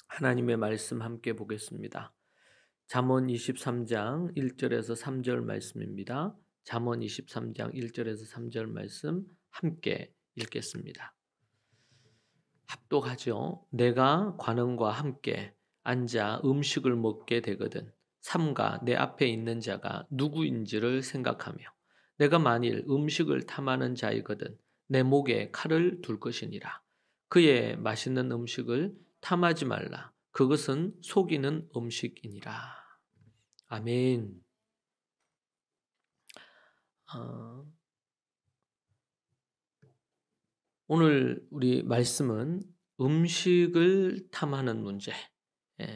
하나님의 말씀 함께 보겠습니다. 잠언 23장 1절에서 3절 말씀입니다. 잠언 23장 1절에서 3절 말씀 함께 읽겠습니다. 합독하죠. 내가 관원과 함께 앉아 음식을 먹게 되거든 삼가 내 앞에 있는 자가 누구인지를 생각하며 내가 만일 음식을 탐하는 자이거든 내 목에 칼을 둘 것이니라. 그의 맛있는 음식을 탐하지 말라. 그것은 속이는 음식이니라. 아멘. 어, 오늘 우리 말씀은 음식을 탐하는 문제,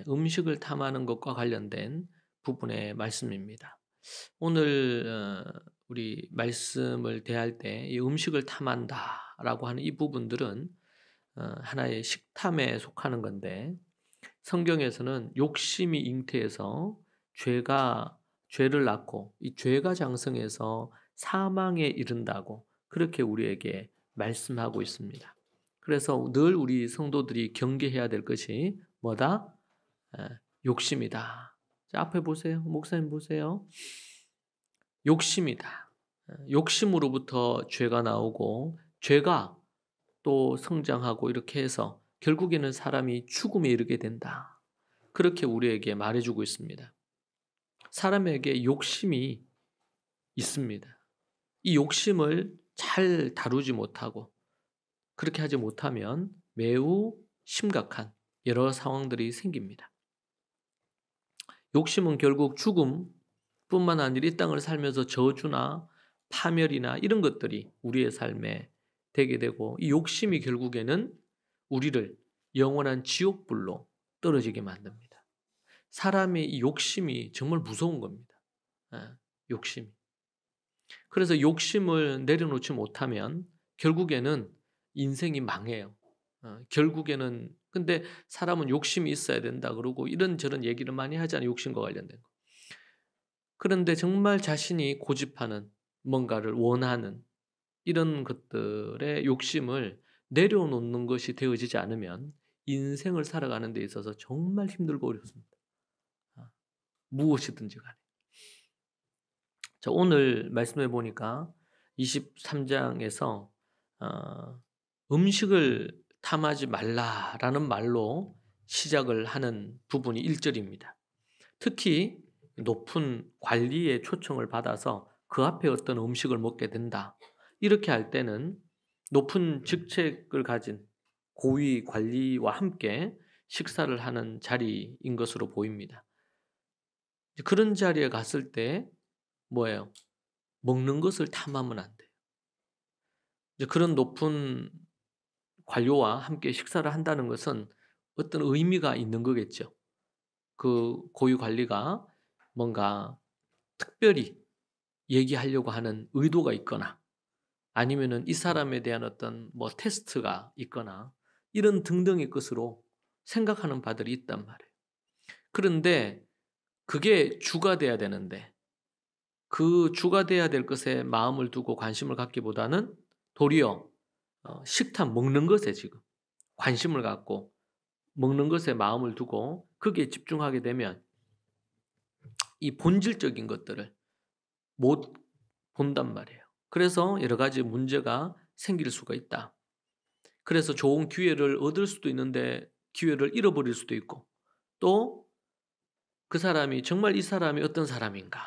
음식을 탐하는 것과 관련된 부분의 말씀입니다. 오늘 우리 말씀을 대할 때 이 음식을 탐한다라고 하는 이 부분들은 하나의 식탐에 속하는 건데 성경에서는 욕심이 잉태해서 죄를 낳고 이 죄가 장성해서 사망에 이른다고 그렇게 우리에게 말씀하고 있습니다. 그래서 늘 우리 성도들이 경계해야 될 것이 뭐다? 욕심이다. 자, 앞에 보세요. 목사님 보세요. 욕심이다. 욕심으로부터 죄가 나오고 죄가 또 성장하고 이렇게 해서 결국에는 사람이 죽음에 이르게 된다. 그렇게 우리에게 말해주고 있습니다. 사람에게 욕심이 있습니다. 이 욕심을 잘 다루지 못하고 그렇게 하지 못하면 매우 심각한 여러 상황들이 생깁니다. 욕심은 결국 죽음뿐만 아니라 이 땅을 살면서 저주나 파멸이나 이런 것들이 우리의 삶에 되게 되고 이 욕심이 결국에는 우리를 영원한 지옥불로 떨어지게 만듭니다. 사람의 이 욕심이 정말 무서운 겁니다. 욕심이. 그래서 욕심을 내려놓지 못하면 결국에는 인생이 망해요. 결국에는 근데 사람은 욕심이 있어야 된다 그러고 이런저런 얘기를 많이 하잖아요. 욕심과 관련된 거. 그런데 정말 자신이 고집하는 뭔가를 원하는 이런 것들의 욕심을 내려놓는 것이 되어지지 않으면 인생을 살아가는 데 있어서 정말 힘들고 어렵습니다. 무엇이든지 간에. 자, 오늘 말씀해 보니까 23장에서 음식을 탐하지 말라라는 말로 시작을 하는 부분이 1절입니다. 특히 높은 관리의 초청을 받아서 그 앞에 어떤 음식을 먹게 된다. 이렇게 할 때는 높은 직책을 가진 고위 관리와 함께 식사를 하는 자리인 것으로 보입니다. 그런 자리에 갔을 때 뭐예요? 먹는 것을 탐하면 안 돼요. 이제 그런 높은 관료와 함께 식사를 한다는 것은 어떤 의미가 있는 거겠죠. 그 고위 관리가 뭔가 특별히 얘기하려고 하는 의도가 있거나 아니면은 이 사람에 대한 어떤 뭐 테스트가 있거나 이런 등등의 것으로 생각하는 바들이 있단 말이에요. 그런데 그게 주가 돼야 되는데 그 주가 돼야 될 것에 마음을 두고 관심을 갖기보다는 도리어 식탐 먹는 것에 지금 관심을 갖고 먹는 것에 마음을 두고 거기에 집중하게 되면 이 본질적인 것들을 못 본단 말이에요. 그래서 여러 가지 문제가 생길 수가 있다. 그래서 좋은 기회를 얻을 수도 있는데 기회를 잃어버릴 수도 있고 또 그 사람이 정말 이 사람이 어떤 사람인가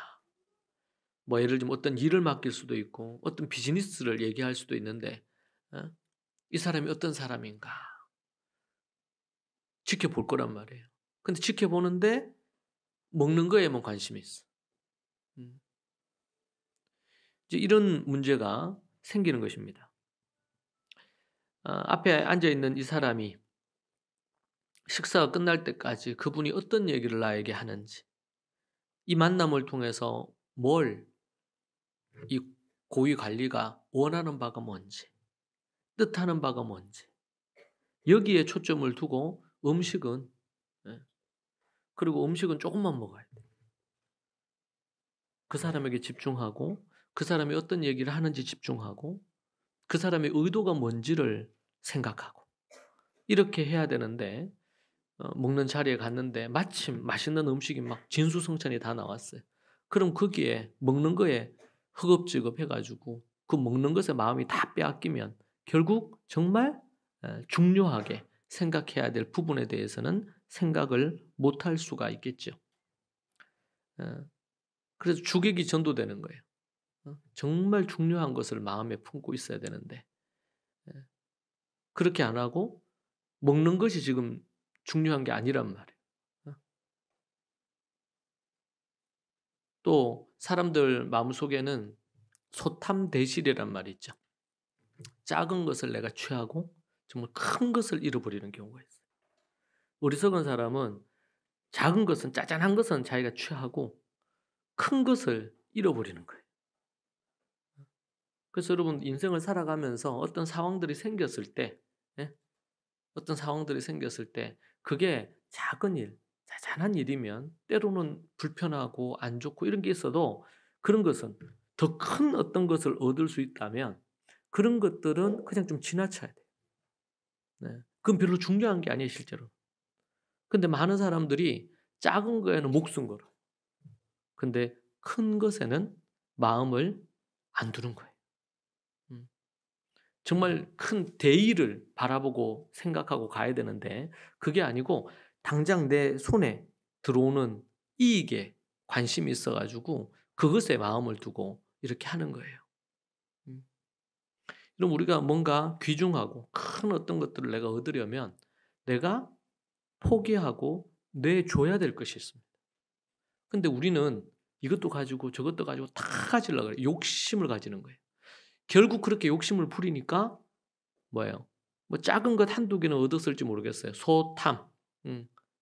뭐 예를 들면 어떤 일을 맡길 수도 있고 어떤 비즈니스를 얘기할 수도 있는데 이 사람이 어떤 사람인가 지켜볼 거란 말이에요. 근데 지켜보는데 먹는 거에만 관심이 있어. 이제 이런 문제가 생기는 것입니다. 앞에 앉아 있는 이 사람이 식사가 끝날 때까지 그분이 어떤 얘기를 나에게 하는지, 이 만남을 통해서 뭘 이 고위 관리가 원하는 바가 뭔지, 뜻하는 바가 뭔지, 여기에 초점을 두고 음식은, 그리고 음식은 조금만 먹어야 돼. 그 사람에게 집중하고, 그 사람이 어떤 얘기를 하는지 집중하고, 그 사람의 의도가 뭔지를 생각하고, 이렇게 해야 되는데, 먹는 자리에 갔는데 마침 맛있는 음식이 막 진수성찬이 다 나왔어요. 그럼 거기에 먹는 거에 허겁지겁 해 가지고 그 먹는 것에 마음이 다 빼앗기면 결국 정말 중요하게 생각해야 될 부분에 대해서는 생각을 못할 수가 있겠죠. 어 그래서 주객이 전도되는 거예요. 정말 중요한 것을 마음에 품고 있어야 되는데 그렇게 안 하고 먹는 것이 지금 중요한 게 아니란 말이에요. 어. 또 사람들 마음속에는 소탐대실이란 말이 있죠. 작은 것을 내가 취하고 정말 큰 것을 잃어버리는 경우가 있어요. 어리석은 사람은 작은 것은 짜잔한 것은 자기가 취하고 큰 것을 잃어버리는 거예요. 그래서 여러분 인생을 살아가면서 어떤 상황들이 생겼을 때 예? 어떤 상황들이 생겼을 때 그게 작은 일, 자잘한 일이면 때로는 불편하고 안 좋고 이런 게 있어도 그런 것은 더 큰 어떤 것을 얻을 수 있다면 그런 것들은 그냥 좀 지나쳐야 돼요. 네. 그건 별로 중요한 게 아니에요, 실제로. 근데 많은 사람들이 작은 거에는 목숨 걸어요. 근데 큰 것에는 마음을 안 두는 거예요. 음. 정말 큰 대의를 바라보고 생각하고 가야 되는데 그게 아니고 당장 내 손에 들어오는 이익에 관심이 있어 가지고 그것에 마음을 두고 이렇게 하는 거예요. 음. 그럼 우리가 뭔가 귀중하고 큰 어떤 것들을 내가 얻으려면 내가 포기하고 내줘야 될 것이 있습니다. 근데 우리는 이것도 가지고 저것도 가지고 다 가지려고 그래요. 욕심을 가지는 거예요. 결국 그렇게 욕심을 부리니까 뭐예요? 뭐 작은 것 한두 개는 얻었을지 모르겠어요. 소탐.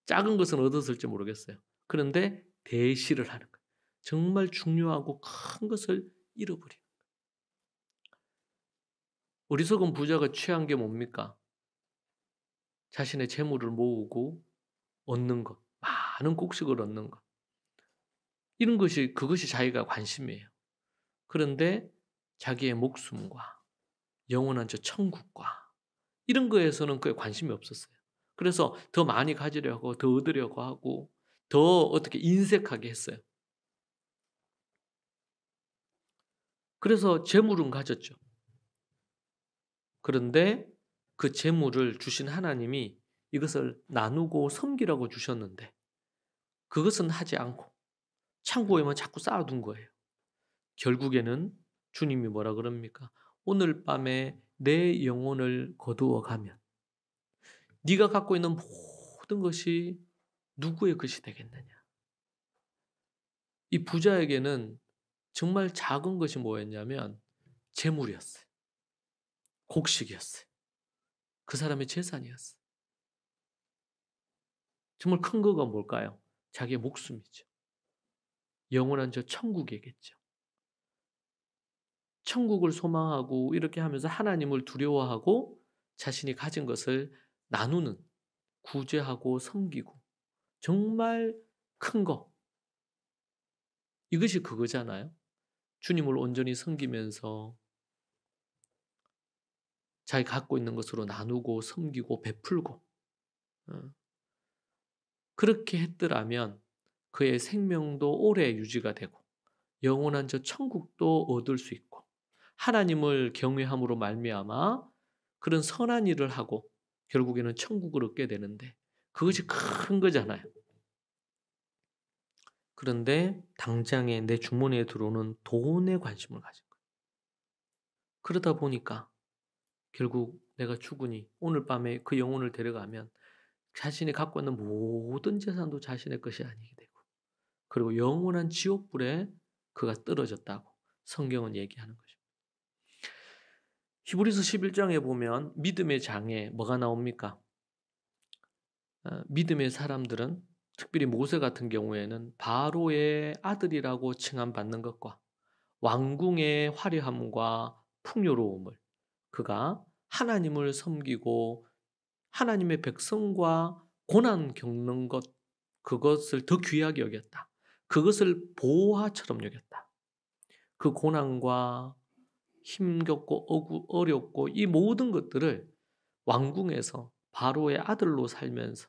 작은 것은 얻었을지 모르겠어요. 그런데 대시를 하는 거예요. 정말 중요하고 큰 것을 잃어버려요. 어리석은 부자가 취한 게 뭡니까? 자신의 재물을 모으고 얻는 것. 많은 곡식을 얻는 것. 이런 것이 그것이 자기가 관심이에요. 그런데 자기의 목숨과 영원한 저 천국과 이런 거에서는 그에 관심이 없었어요. 그래서 더 많이 가지려고 하고 더 얻으려고 하고 더 어떻게 인색하게 했어요. 그래서 재물은 가졌죠. 그런데 그 재물을 주신 하나님이 이것을 나누고 섬기라고 주셨는데 그것은 하지 않고 창고에만 자꾸 쌓아둔 거예요. 결국에는 주님이 뭐라 그럽니까? 오늘 밤에 내 영혼을 거두어 가면 네가 갖고 있는 모든 것이 누구의 것이 되겠느냐? 이 부자에게는 정말 작은 것이 뭐였냐면 재물이었어요. 곡식이었어요. 그 사람의 재산이었어요. 정말 큰 거가 뭘까요? 자기의 목숨이죠. 영원한 저 천국이겠죠. 천국을 소망하고 이렇게 하면서 하나님을 두려워하고 자신이 가진 것을 나누는, 구제하고 섬기고 정말 큰 거. 이것이 그거잖아요. 주님을 온전히 섬기면서 자기 갖고 있는 것으로 나누고 섬기고 베풀고 그렇게 했더라면 그의 생명도 오래 유지가 되고 영원한 저 천국도 얻을 수 있고 하나님을 경외함으로 말미암아 그런 선한 일을 하고 결국에는 천국을 얻게 되는데 그것이 큰 거잖아요. 그런데 당장에 내 주머니에 들어오는 돈에 관심을 가진 거예요. 그러다 보니까 결국 내가 죽으니 오늘 밤에 그 영혼을 데려가면 자신이 갖고 있는 모든 재산도 자신의 것이 아니게 되고 그리고 영원한 지옥불에 그가 떨어졌다고 성경은 얘기하는 것입니다. 히브리서 11장에 보면 믿음의 장에 뭐가 나옵니까? 믿음의 사람들은 특별히 모세 같은 경우에는 바로의 아들이라고 칭함받는 것과 왕궁의 화려함과 풍요로움을 그가 하나님을 섬기고 하나님의 백성과 고난 겪는 것 그것을 더 귀하게 여겼다. 그것을 보화처럼 여겼다. 그 고난과 힘겹고 어렵고 이 모든 것들을 왕궁에서 바로의 아들로 살면서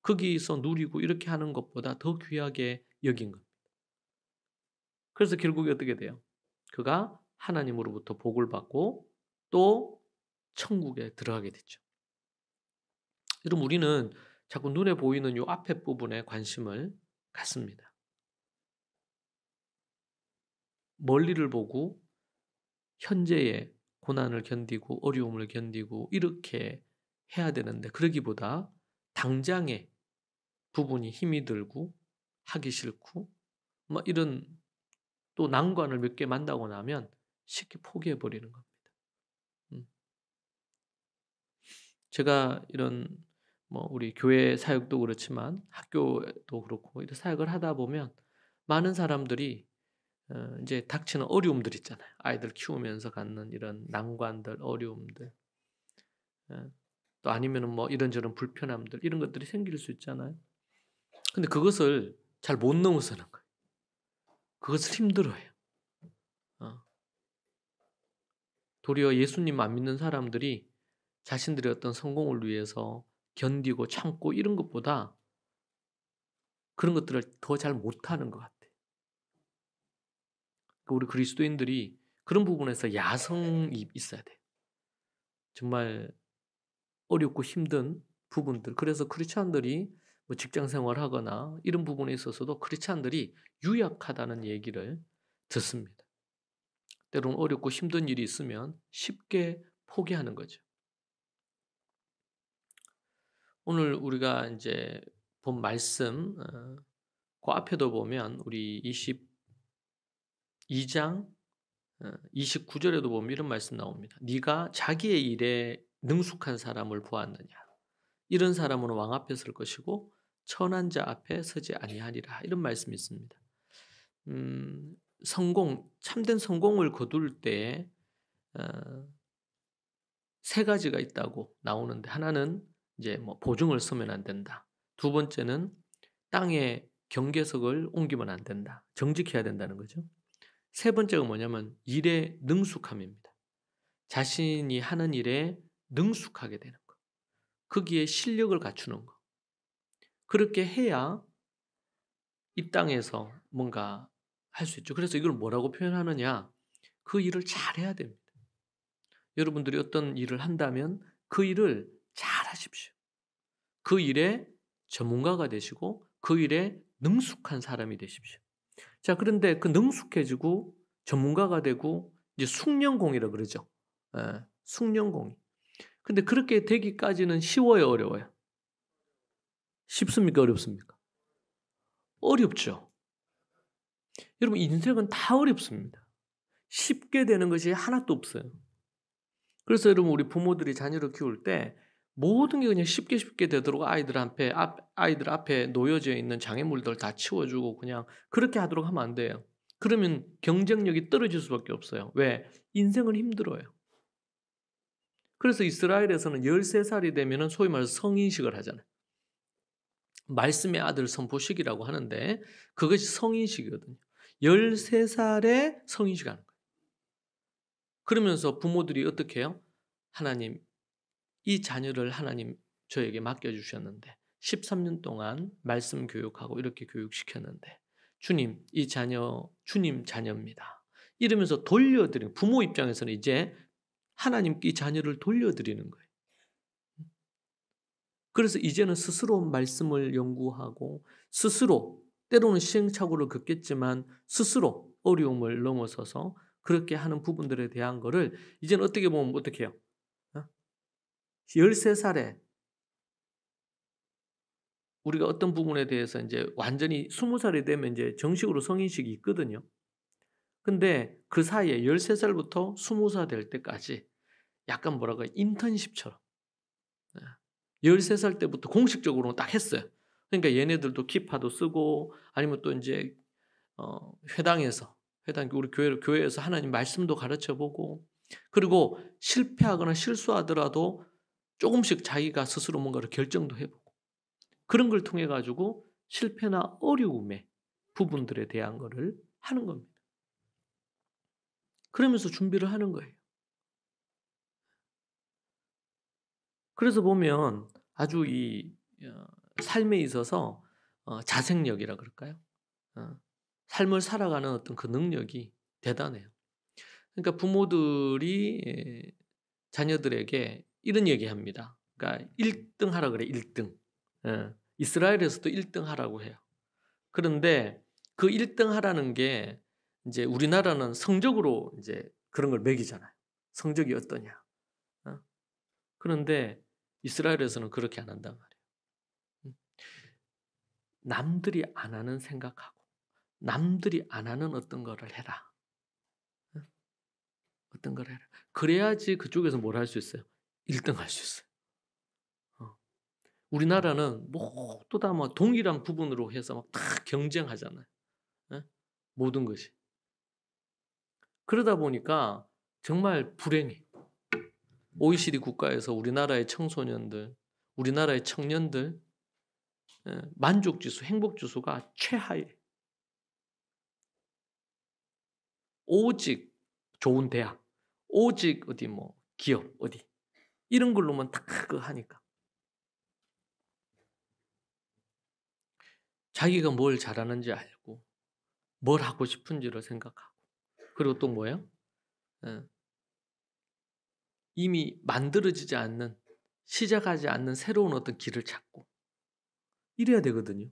거기서 누리고 이렇게 하는 것보다 더 귀하게 여긴 겁니다. 그래서 결국에 어떻게 돼요? 그가 하나님으로부터 복을 받고 또 천국에 들어가게 됐죠. 여러분, 우리는 자꾸 눈에 보이는 요 앞에 부분에 관심을 갖습니다. 멀리를 보고 현재의 고난을 견디고 어려움을 견디고 이렇게 해야 되는데, 그러기보다 당장의 부분이 힘이 들고 하기 싫고 막 이런 또 난관을 몇 개 만나고 나면 쉽게 포기해 버리는 겁니다. 음. 제가 이런 우리 교회 사역도 그렇지만 학교도 그렇고 이런 사역을 하다 보면 많은 사람들이 이제 닥치는 어려움들 있잖아요. 아이들 키우면서 갖는 이런 난관들, 어려움들, 또 아니면은 이런저런 불편함들, 이런 것들이 생길 수 있잖아요. 근데 그것을 잘 못 넘어서는 거예요. 그것을 힘들어해요. 도리어 예수님 안 믿는 사람들이 자신들의 어떤 성공을 위해서 견디고 참고 이런 것보다 그런 것들을 더 잘 못하는 것 같아요. 우리 그리스도인들이 그런 부분에서 야성이 있어야 돼요. 정말 어렵고 힘든 부분들. 그래서 크리스찬들이 직장 생활하거나 이런 부분에 있어서도 크리스찬들이 유약하다는 얘기를 듣습니다. 때로는 어렵고 힘든 일이 있으면 쉽게 포기하는 거죠. 오늘 우리가 이제 본 말씀, 그 앞에도 보면 우리 22장 29절에도 보면 이런 말씀 나옵니다. 네가 자기의 일에 능숙한 사람을 보았느냐? 이런 사람은 왕 앞에 설 것이고 천한 자 앞에 서지 아니하리라. 이런 말씀이 있습니다. 참된 성공을 거둘 때 세 가지가 있다고 나오는데, 하나는 이제 보증을 서면 안 된다. 두 번째는 땅에 경계석을 옮기면 안 된다. 정직해야 된다는 거죠. 세 번째가 뭐냐면 일에 능숙함입니다. 자신이 하는 일에 능숙하게 되는 것. 거기에 실력을 갖추는 것. 그렇게 해야 이 땅에서 뭔가 할 수 있죠. 그래서 이걸 뭐라고 표현하느냐? 그 일을 잘해야 됩니다. 여러분들이 어떤 일을 한다면 그 일을 잘하십시오. 그 일에 전문가가 되시고 그 일에 능숙한 사람이 되십시오. 자, 그런데 그 능숙해지고 전문가가 되고 이제 숙련공이라 그러죠. 숙련공이. 근데 그렇게 되기까지는 쉬워요, 어려워요? 쉽습니까, 어렵습니까? 어렵죠. 여러분, 인생은 다 어렵습니다. 쉽게 되는 것이 하나도 없어요. 그래서 여러분, 우리 부모들이 자녀를 키울 때 모든 게 그냥 쉽게 되도록 아이들 앞에 놓여져 있는 장애물들 다 치워주고 그냥 그렇게 하도록 하면 안 돼요. 그러면 경쟁력이 떨어질 수밖에 없어요. 왜? 인생은 힘들어요. 그래서 이스라엘에서는 13살이 되면 소위 말해서 성인식을 하잖아요. 말씀의 아들 선포식이라고 하는데 그것이 성인식이거든요. 13살에 성인식 하는 거예요. 그러면서 부모들이 어떻게 해요? 하나님, 이 자녀를 하나님 저에게 맡겨주셨는데 13년 동안 말씀 교육하고 이렇게 교육시켰는데 주님, 이 자녀 주님 자녀입니다. 이러면서 돌려드리는, 부모 입장에서는 이제 하나님께 이 자녀를 돌려드리는 거예요. 그래서 이제는 스스로 말씀을 연구하고 스스로 때로는 시행착오를 겪겠지만 스스로 어려움을 넘어서서 그렇게 하는 부분들에 대한 거를 이제는 어떻게 보면 어떻게 해요? 13살에 우리가 어떤 부분에 대해서 이제 완전히 20살이 되면 이제 정식으로 성인식이 있거든요. 근데 그 사이에 13살부터 20살 될 때까지 약간 뭐라고 인턴십처럼 13살 때부터 공식적으로 딱 했어요. 그러니까 얘네들도 키파도 쓰고 아니면 또 이제 회당 우리 교회에서 하나님 말씀도 가르쳐 보고, 그리고 실패하거나 실수하더라도 조금씩 자기가 스스로 뭔가를 결정도 해보고 그런 걸 통해 가지고 실패나 어려움의 부분들에 대한 거를 하는 겁니다. 그러면서 준비를 하는 거예요. 그래서 보면 아주 삶에 있어서 자생력이라 그럴까요? 삶을 살아가는 어떤 그 능력이 대단해요. 그러니까 부모들이 자녀들에게 이런 얘기합니다. 그러니까 1등 하라 그래, 1등. 이스라엘에서도 1등 하라고 해요. 그런데 그 1등 하라는 게 이제 우리나라는 성적으로 이제 그런 걸 매기잖아요. 성적이 어떠냐. 그런데 이스라엘에서는 그렇게 안 한단 말이에요. 남들이 안 하는 생각하고 남들이 안 하는 어떤 거를 해라. 어떤 걸 해라. 그래야지 그쪽에서 뭘 할 수 있어요? 1등 할 수 있어요. 우리나라는 모두 다 뭐 동일한 부분으로 해서 막 다 경쟁하잖아요. 모든 것이. 그러다 보니까 정말 불행해. OECD 국가에서 우리나라의 청소년들, 우리나라의 청년들 만족지수, 행복지수가 최하에. 오직 좋은 대학, 오직 어디 뭐 기업 어디 이런 걸로만 딱 그 하니까 자기가 뭘 잘하는지 알고 뭘 하고 싶은지를 생각하고 그리고 또 뭐예요? 이미 만들어지지 않는 시작하지 않는 새로운 어떤 길을 찾고 이래야 되거든요.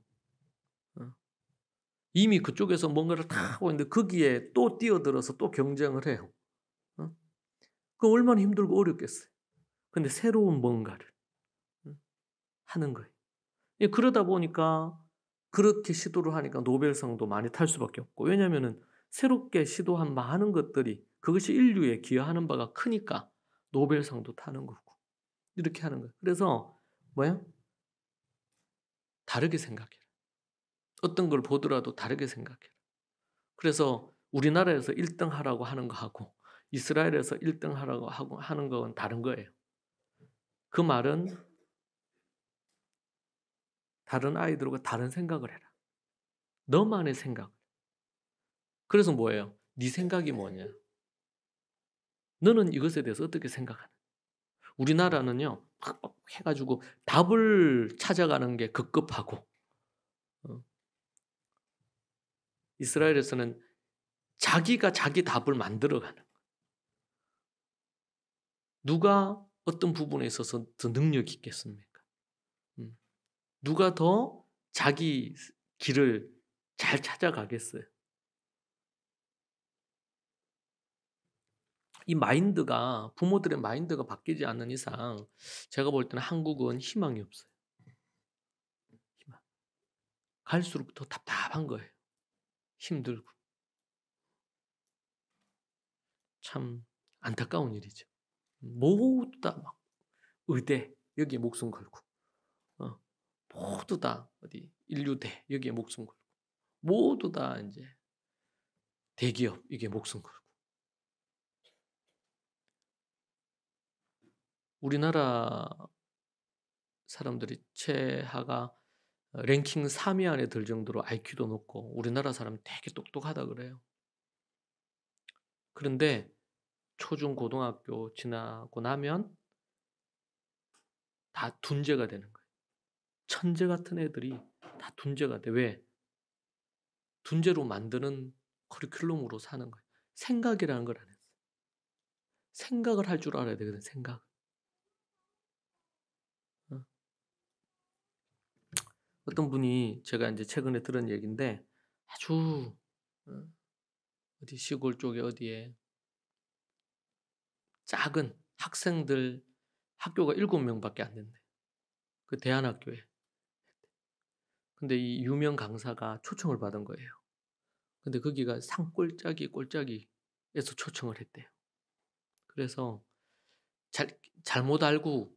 이미 그쪽에서 뭔가를 다 하고 있는데 거기에 또 뛰어들어서 또 경쟁을 해요. 그 얼마나 힘들고 어렵겠어요. 근데 새로운 뭔가를 하는 거예요. 그러다 보니까 그렇게 시도를 하니까 노벨상도 많이 탈 수밖에 없고 왜냐하면 새롭게 시도한 많은 것들이 그것이 인류에 기여하는 바가 크니까 노벨상도 타는 거고 이렇게 하는 거예요. 그래서 뭐야? 다르게 생각해라. 어떤 걸 보더라도 다르게 생각해라. 그래서 우리나라에서 1등 하라고 하는 거하고 이스라엘에서 1등 하라고 하는 건 다른 거예요. 그 말은 다른 아이들과 다른 생각을 해라. 너만의 생각. 그래서 뭐예요? 네 생각이 뭐냐? 너는 이것에 대해서 어떻게 생각하나? 우리나라는요, 막 해가지고 답을 찾아가는 게 급급하고, 이스라엘에서는 자기가 자기 답을 만들어가는 거예요. 누가 어떤 부분에 있어서 더 능력이 있겠습니까? 누가 더 자기 길을 잘 찾아가겠어요? 이 마인드가 부모들의 마인드가 바뀌지 않는 이상 제가 볼 때는 한국은 희망이 없어요. 희망. 갈수록 더 답답한 거예요. 힘들고. 참 안타까운 일이죠. 모두 다 막 의대 여기에 목숨 걸고 모두 다 어디 인류대 여기에 목숨 걸고 모두 다 이제 대기업 이게 목숨 걸고 우리나라 사람들이 최하가 랭킹 3위 안에 들 정도로 IQ도 높고 우리나라 사람 되게 똑똑하다 그래요. 그런데 초중 고등학교 지나고 나면 다 둔재가 되는 거예요. 천재 같은 애들이 다 둔재가 돼. 왜? 둔재로 만드는 커리큘럼으로 사는 거예요. 생각이라는 걸 안 했어요. 생각을 할 줄 알아야 되거든. 생각. 어떤 분이 제가 이제 최근에 들은 얘기인데 아주 어디 시골 쪽에 어디에 작은 학생들 학교가 7명밖에 안 된대. 그 대안학교에. 근데 이 유명 강사가 초청을 받은 거예요. 근데 거기가 꼴짜기에서 초청을 했대요. 그래서 잘못 알고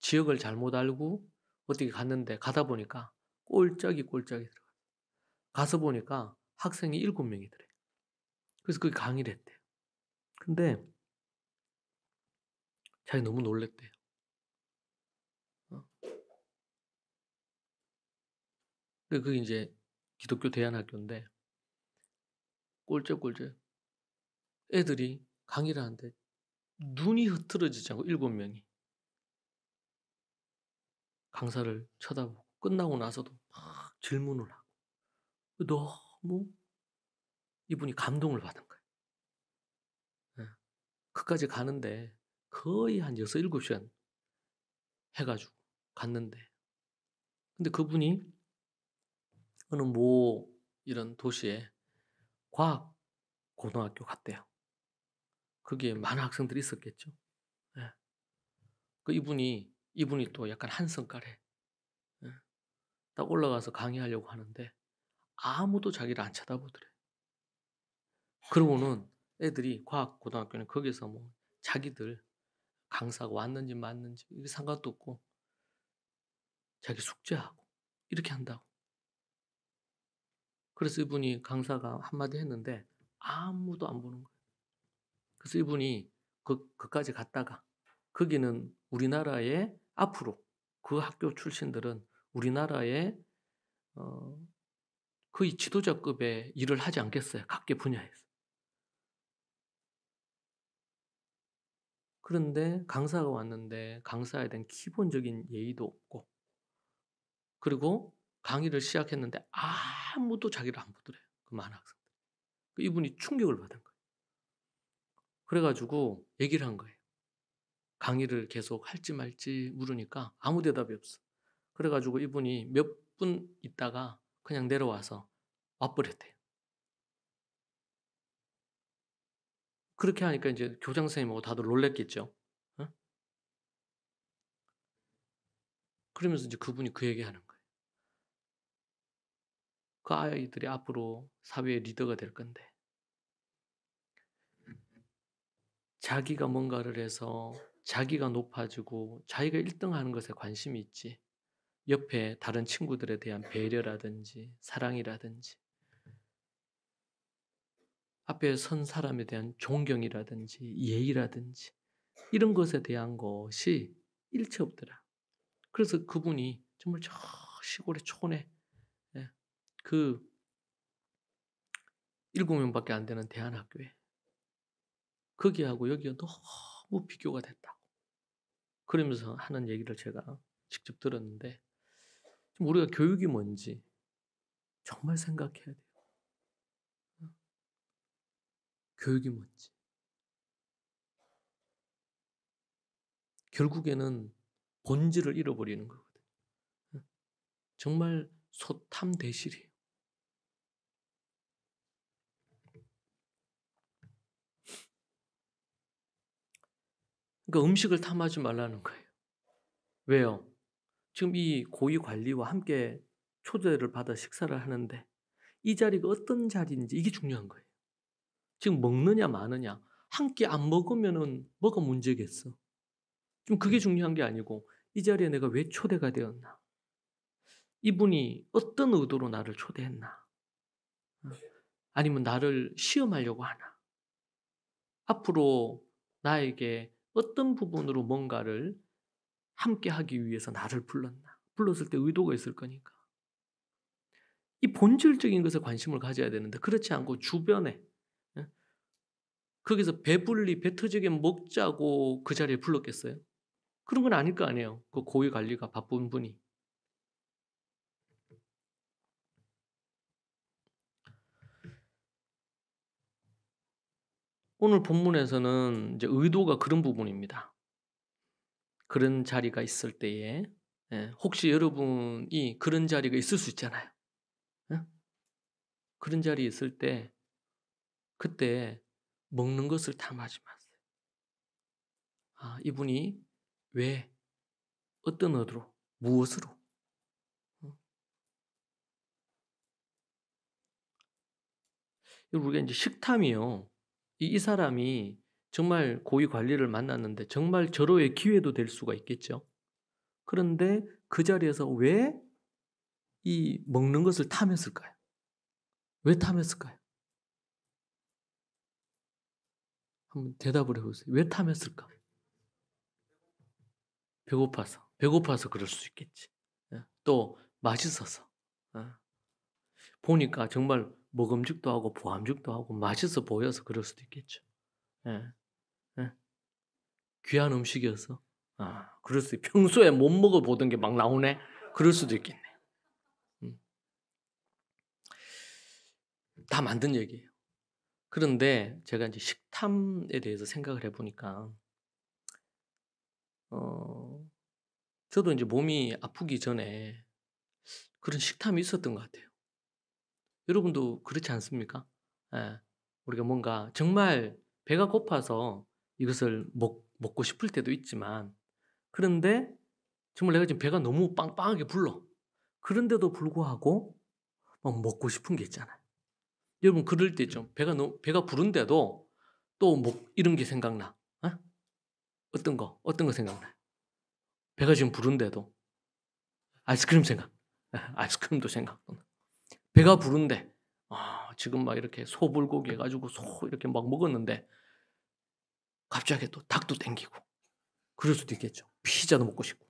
지역을 잘못 알고 어떻게 갔는데 가다 보니까 꼴짜기 들어가. 가서 보니까 학생이 7명이더래. 그래서 거기 강의를 했대요. 근데 자기 너무 놀랬대요. 그게 이제 기독교 대안학교인데 꼴쩍 애들이 강의를 하는데 눈이 흐트러지지 않고 7명이 강사를 쳐다보고 끝나고 나서도 막 질문을 하고 너무 이분이 감동을 받은 거예요. 예. 그까지 가는데 거의 한 6-7시간 해 가지고 갔는데 근데 그분이 어느 모 이런 도시에 과학 고등학교 갔대요. 거기에 많은 학생들이 있었겠죠. 예. 그 이분이 또 약간 한성가래. 예. 딱 올라가서 강의하려고 하는데 아무도 자기를 안 쳐다보더래. 그러고는 애들이 과학 고등학교는 거기서 뭐 자기들 강사가 왔는지 맞는지 이게 상관도 없고 자기 숙제하고 이렇게 한다고. 그래서 이분이 강사가 한마디 했는데 아무도 안 보는 거예요. 그래서 이분이 그까지 갔다가 거기는 우리나라의 앞으로 그 학교 출신들은 우리나라의 거의 지도자급의 일을 하지 않겠어요. 각계 분야에서. 그런데 강사가 왔는데 강사에 대한 기본적인 예의도 없고 그리고 강의를 시작했는데 아무도 자기를 안 보더래요. 그 많은 학생들. 이분이 충격을 받은 거예요. 그래 가지고 얘기를 한 거예요. 강의를 계속 할지 말지 물으니까 아무 대답이 없어. 그래 가지고 이분이 몇 분 있다가 그냥 내려와서 와버렸대요. 그렇게 하니까 이제 교장 선생님하고 다들 놀랐겠죠. 어? 그러면서 이제 그분이 그 얘기하는 거예요. 그 아이들이 앞으로 사회의 리더가 될 건데 자기가 뭔가를 해서 자기가 높아지고 자기가 1등 하는 것에 관심이 있지 옆에 다른 친구들에 대한 배려라든지 사랑이라든지 앞에 선 사람에 대한 존경이라든지 예의라든지 이런 것에 대한 것이 일체 없더라. 그래서 그분이 정말 저 시골의 촌에 예, 그 7명밖에 안 되는 대안학교에 거기하고 여기가 너무 비교가 됐다고. 그러면서 하는 얘기를 제가 직접 들었는데 좀 우리가 교육이 뭔지 정말 생각해야 돼요. 교육이 뭔지. 결국에는 본질을 잃어버리는 거거든요. 정말 소탐대실이에요. 그러니까 음식을 탐하지 말라는 거예요. 왜요? 지금 이 고위 관리와 함께 초대를 받아 식사를 하는데 이 자리가 어떤 자리인지 이게 중요한 거예요. 지금 먹느냐 마느냐 한 끼 안 먹으면은 뭐가 문제겠어. 좀 그게 중요한 게 아니고 이 자리에 내가 왜 초대가 되었나. 이분이 어떤 의도로 나를 초대했나. 아니면 나를 시험하려고 하나. 앞으로 나에게 어떤 부분으로 뭔가를 함께 하기 위해서 나를 불렀나. 불렀을 때 의도가 있을 거니까. 이 본질적인 것에 관심을 가져야 되는데 그렇지 않고 주변에 예? 거기서 배불리 배 터지게 먹자고 그 자리에 불렀겠어요? 그런 건 아닐 거 아니에요. 그 고위 관리가 바쁜 분이. 오늘 본문에서는 이제 의도가 그런 부분입니다. 그런 자리가 있을 때에 예, 혹시 여러분이 그런 자리가 있을 수 있잖아요. 예? 그런 자리에 있을 때 그때 먹는 것을 탐하지 마세요. 아, 이분이 왜 어떤 의도로 무엇으로 우리가 이제 식탐이요. 이 사람이 정말 고위 관리를 만났는데 정말 절호의 기회도 될 수가 있겠죠. 그런데 그 자리에서 왜 이 먹는 것을 탐했을까요? 왜 탐했을까요? 한번 대답을 해보세요. 왜 탐했을까? 배고파서. 배고파서 그럴 수 있겠지. 예? 또 맛있어서. 예? 보니까 정말 먹음직도 하고 보암직도 하고 맛있어 보여서 그럴 수도 있겠죠. 예? 예? 귀한 음식이어서. 그럴 수 평소에 못 먹어보던 게 막 나오네. 그럴 수도 있겠네. 다 만든 얘기예요. 그런데 제가 이제 식탐에 대해서 생각을 해보니까 저도 이제 몸이 아프기 전에 그런 식탐이 있었던 것 같아요. 여러분도 그렇지 않습니까? 예. 우리가 뭔가 정말 배가 고파서 이것을 먹고 싶을 때도 있지만, 그런데 정말 내가 지금 배가 너무 빵빵하게 불러. 그런데도 불구하고 막 먹고 싶은 게 있잖아요. 여러분 그럴 때 있죠. 배가 부른데도 또 이런 게 생각나. 어떤 거 생각나요? 배가 지금 부른데도 아이스크림 생각. 아이스크림도 생각나. 배가 부른데 지금 막 이렇게 소불고기 해가지고 소 이렇게 막 먹었는데 갑자기 또 닭도 땡기고 그럴 수도 있겠죠. 피자도 먹고 싶고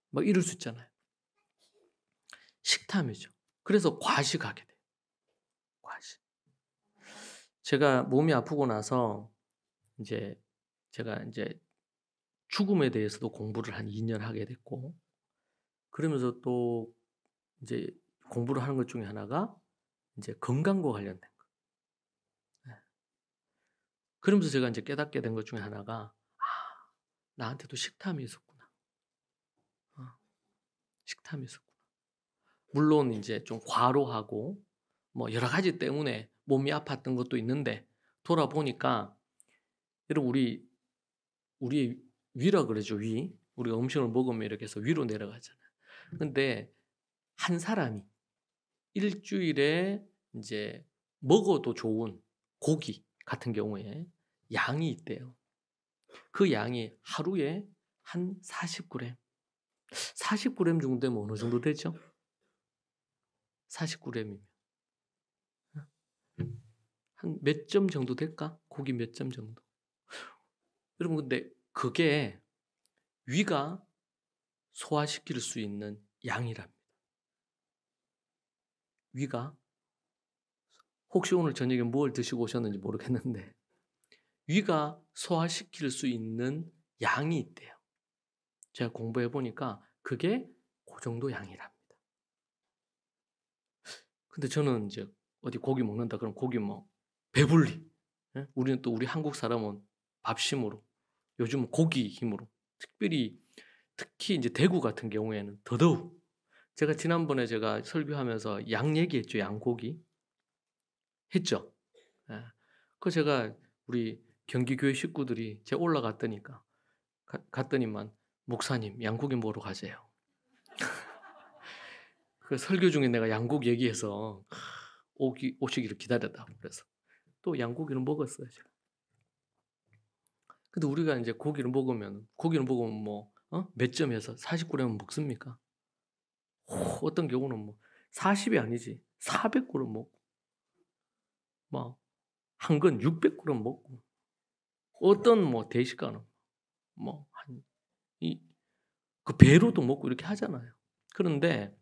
막 이럴 수 있잖아요. 식탐이죠. 그래서 과식하게 돼요. 과식. 제가 몸이 아프고 나서 이제 제가 이제 죽음에 대해서도 공부를 한 2년 하게 됐고, 그러면서 또 이제 공부를 하는 것 중에 하나가 이제 건강과 관련된 거. 예. 그러면서 제가 이제 깨닫게 된 것 중에 하나가 나한테도 식탐이 있었구나. 식탐이 있었구나. 물론 이제 좀 과로하고 뭐 여러 가지 때문에 몸이 아팠던 것도 있는데 돌아보니까 여러분 우리의 위라 그러죠. 위. 우리가 음식을 먹으면 이렇게 해서 위로 내려가잖아요. 근데 한 사람이 일주일에 이제 먹어도 좋은 고기 같은 경우에 양이 있대요. 그 양이 하루에 한 40g. 40g 정도 되면 어느 정도 되죠? 40g이면 한 몇 점 정도 될까? 고기 몇 점 정도. 여러분 근데 그게 위가 소화시킬 수 있는 양이랍니다. 위가 혹시 오늘 저녁에 뭘 드시고 오셨는지 모르겠는데 위가 소화시킬 수 있는 양이 있대요. 제가 공부해 보니까 그게 그 정도 양이랍니다. 근데 저는 이제 어디 고기 먹는다 그럼 고기 뭐 배불리. 예? 우리는 또 우리 한국 사람은 밥심으로, 요즘은 고기 힘으로, 특히 이제 대구 같은 경우에는 더더욱. 제가 지난번에 제가 설교하면서 양 얘기했죠. 양고기 했죠. 예. 그 제가 우리 경기교회 식구들이 제가 올라갔더니까 갔더니만 목사님 양고기 먹으러 가세요. 그 설교 중에 내가 양고기 얘기해서 오시기를 기다렸다고 그래서 또 양고기를 먹었어요. 제가. 근데 우리가 이제 고기를 먹으면 뭐 몇 점에서 40g 먹습니까? 어떤 경우는 뭐 40이 아니지 400g 먹고 막 한 건 600g 먹고 어떤 뭐 대식가는 뭐 한 그 배로도 먹고 이렇게 하잖아요. 그런데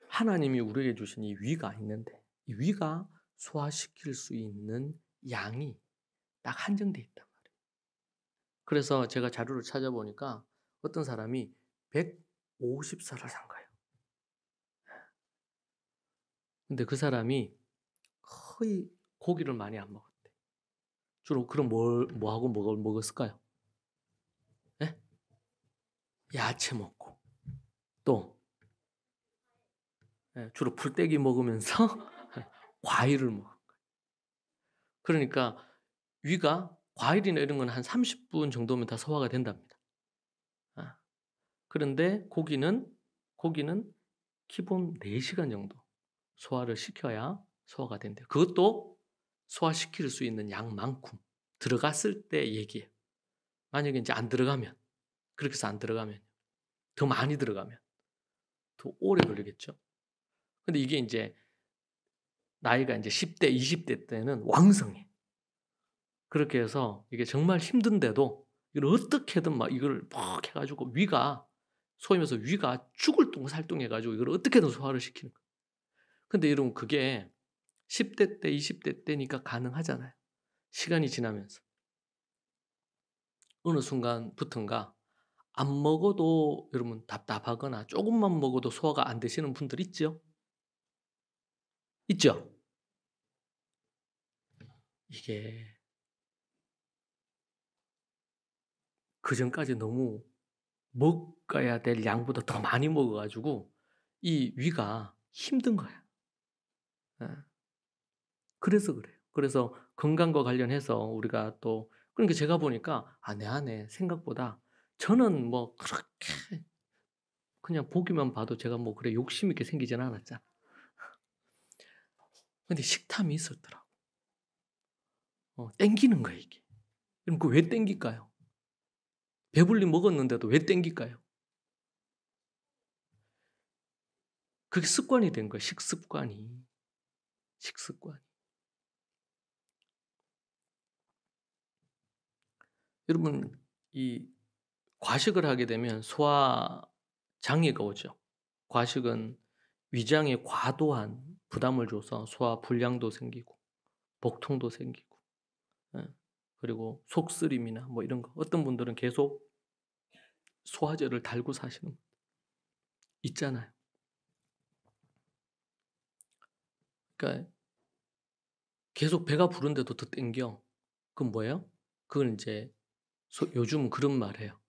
하나님이 우리에게 주신 이 위가 있는데 이 위가 소화시킬 수 있는 양이 딱 한정돼 있단 말이에요. 그래서 제가 자료를 찾아보니까 어떤 사람이 150살을 산 거예요. 근데 그 사람이 거의 고기를 많이 안 먹었대. 주로 그럼 뭐하고 먹었을까요? 네? 야채 먹고 또 주로 풀떼기 먹으면서 과일을 먹은 거예요. 그러니까 위가 과일이나 이런 건 한 30분 정도면 다 소화가 된답니다. 그런데 고기는 기본 4시간 정도 소화를 시켜야 소화가 된대요. 그것도 소화시킬 수 있는 양만큼 들어갔을 때 얘기예요. 만약에 이제 안 들어가면, 그렇게 해서 안 들어가면, 더 많이 들어가면 더 오래 걸리겠죠. 근데 이게 이제 나이가 이제 10대, 20대 때는 왕성해. 그렇게 해서 이게 정말 힘든데도 이걸 어떻게든 막 이걸 막 해가지고 소위 말해서 위가 죽을 똥살똥 해가지고 이걸 어떻게든 소화를 시키는 거예요. 근데 여러분 그게 10대 때, 20대 때니까 가능하잖아요. 시간이 지나면서. 어느 순간부턴가 안 먹어도 여러분 답답하거나 조금만 먹어도 소화가 안 되시는 분들 있죠? 있죠? 이게 그전까지 너무 먹어야 될 양보다 더 많이 먹어 가지고 이 위가 힘든 거야. 예. 그래서 그래요. 그래서 건강과 관련해서 우리가 또 그러니까 제가 보니까 내 안에 생각보다 저는 뭐 그렇게 그냥 보기만 봐도 제가 뭐 그래 욕심 있게 생기진 않았잖아. 근데 식탐이 있었더라고. 땡기는 거야 이게. 그럼 그 왜 땡길까요? 배불리 먹었는데도 왜 땡길까요? 그게 습관이 된 거야, 식습관이. 식습관이. 여러분 이 과식을 하게 되면 소화 장애가 오죠. 과식은 위장에 과도한 부담을 줘서 소화 불량도 생기고 복통도 생기고 예. 그리고 속쓰림이나 뭐 이런 거 어떤 분들은 계속 소화제를 달고 사시는 분 있잖아요. 그러니까 계속 배가 부른데도 더 땡겨. 그건 뭐예요? 그건 인제 요즘은 그런 말 해요.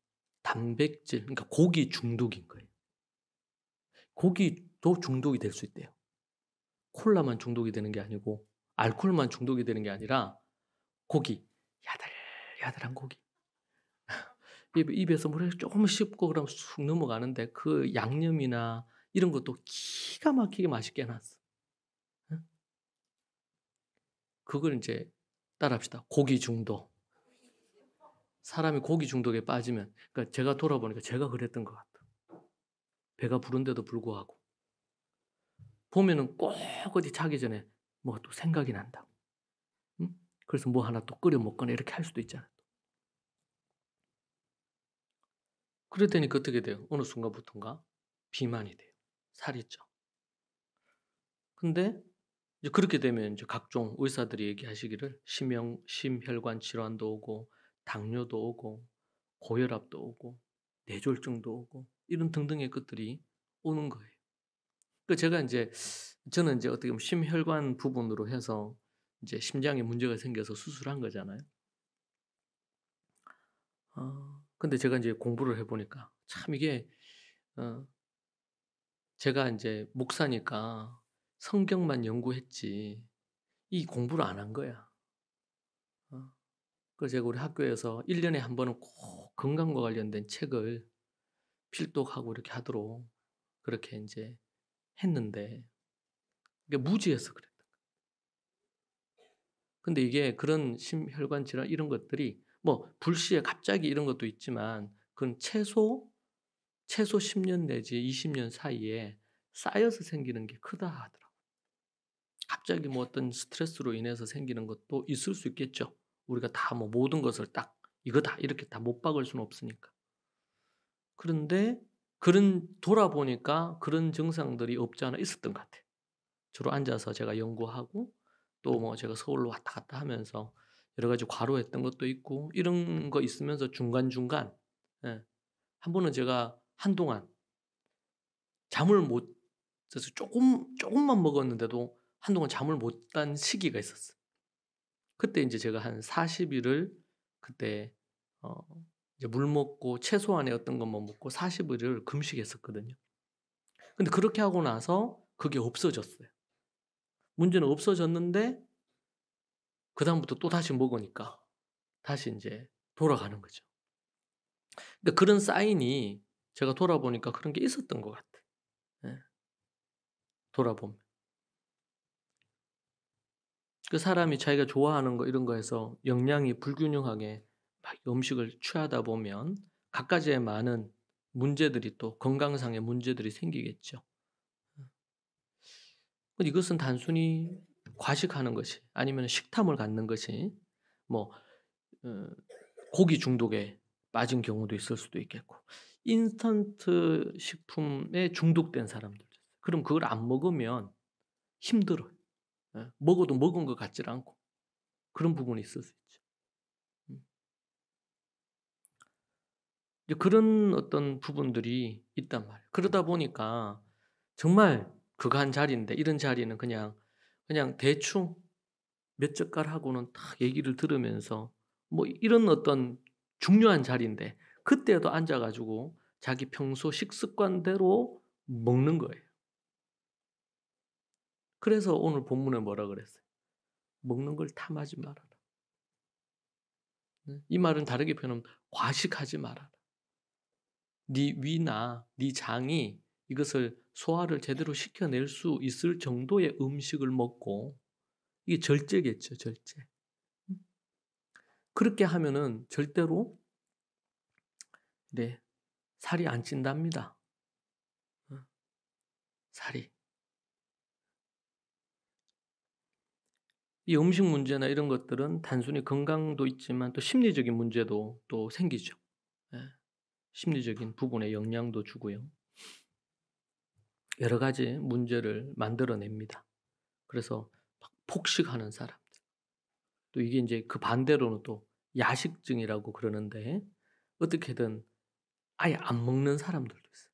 단백질 그러니까 고기 중독인 거예요. 고기도 중독이 될 수 있대요. 콜라만 중독이 되는 게 아니고 알코올만 중독이 되는 게 아니라 고기, 야들야들한 고기. 입에서 뭐를 조금 씹고 그러면 쑥 넘어가는데 그 양념이나 이런 것도 기가 막히게 맛있게 해 놨어. 예? 그걸 인제 따라합시다. 고기 중독. 사람이 고기 중독에 빠지면 그러니까 제가 돌아보니까 제가 그랬던 것 같아요. 배가 부른데도 불구하고. 보면은 꼭 어디 자기 전에 뭐가 또 생각이 난다고. 응? 그래서 뭐 하나 또 끓여 먹거나 이렇게 할 수도 있잖아요. 그랬더니 어떻게 돼요? 어느 순간부턴가 비만이 돼요. 살이 쪄. 근데 이제 그렇게 되면 이제 각종 의사들이 얘기하시기를 심혈관 질환도 오고 당뇨도 오고 고혈압도 오고 뇌졸중도 오고 이런 등등의 것들이 오는 거예요. 그 제가 인제 저는 인제 어떻게 보면 심혈관 부분으로 해서 이제 심장에 문제가 생겨서 수술한 거잖아요. 근데 제가 인제 공부를 해 보니까 참 이게 어 제가 인제 목사니까 성경만 연구했지 이 공부를 안 한 거야. 어. 그래서 제가 우리 학교에서 1 년에 한 번은 꼭 건강과 관련된 책을 필독하고 이렇게 하도록 그렇게 인제 했는데 이게 무지해서 그랬던 거야. 근데 이게 그런 심혈관 질환 이런 것들이 뭐 불시에 갑자기 이런 것도 있지만 그건 최소 10년 내지 20년 사이에 쌓여서 생기는 게 크다 하더라고요. 갑자기 뭐 어떤 스트레스로 인해서 생기는 것도 있을 수 있겠죠. 우리가 다 뭐 모든 것을 딱 이거다 이렇게 다 못 박을 수는 없으니까. 그런데 돌아보니까 그런 증상들이 없지 않아 있었던 것 같아요. 주로 앉아서 제가 연구하고 또 뭐 제가 서울로 왔다 갔다 하면서 여러 가지 과로했던 것도 있고 이런 거 있으면서 중간중간 예 한 번은 제가 한동안 잠을 못 자서 쪼금만 먹었는데도 한동안 잠을 못 잔 시기가 있었어요. 그때 인제 제가 한 40 일을 그때 어 이제 물 먹고 최소한의 어떤 것만 먹고 40 일을 금식했었거든요. 근데 그렇게 하고 나서 그게 없어졌어요. 문제는 없어졌는데 그다음부터 또다시 먹으니까 다시 인제 돌아가는 거죠. 그러니까 그런 사인이 제가 돌아보니까 그런 게 있었던 것 같아요. 예. 돌아보면. 그 사람이 자기가 좋아하는 거 이런 거에서 영양이 불균형하게 막 음식을 취하다 보면 갖가지의 많은 문제들이 또 건강상의 문제들이 생기겠죠. 근데 이것은 단순히 과식하는 것이 아니면 식탐을 갖는 것이 뭐 어 고기 중독에 빠진 경우도 있을 수도 있겠고 인스턴트 식품에 중독된 사람들도 있어요. 그럼 그걸 안 먹으면 힘들어요. 예. 먹어도 먹은 것 같질 않고 그런 부분이 있을 수 있죠. 음. 이제 그런 어떤 부분들이 있단 말이에요. 그러다 보니까 정말 그거 한 자리인데 이런 자리는 그냥 대충 몇 젓갈하고는 딱 얘기를 들으면서 뭐 이런 어떤 중요한 자리인데 그때도 앉아 가지고 자기 평소 식습관대로 먹는 거예요. 그래서 오늘 본문에 뭐라 그랬어요? "먹는 걸 탐하지 말아라." 네. 이 말은 다르게 표현하면 "과식하지 말아라." 네 위나 네 장이 이것을 소화를 제대로 시켜낼 수 있을 정도의 음식을 먹고 이게 절제겠죠, 절제. 음. 그렇게 하면은 절대로 네 살이 안 찐답니다. 어 살이. 이 음식 문제나 이런 것들은 단순히 건강도 있지만 또 심리적인 문제도 또 생기죠. 예. 심리적인 부분에 영향도 주고요. 여러 가지 문제를 만들어냅니다. 그래서 막 폭식하는 사람들. 또 이게 인제 그 반대로는 또 야식증이라고 그러는데 어떻게든 아예 안 먹는 사람들도 있어요.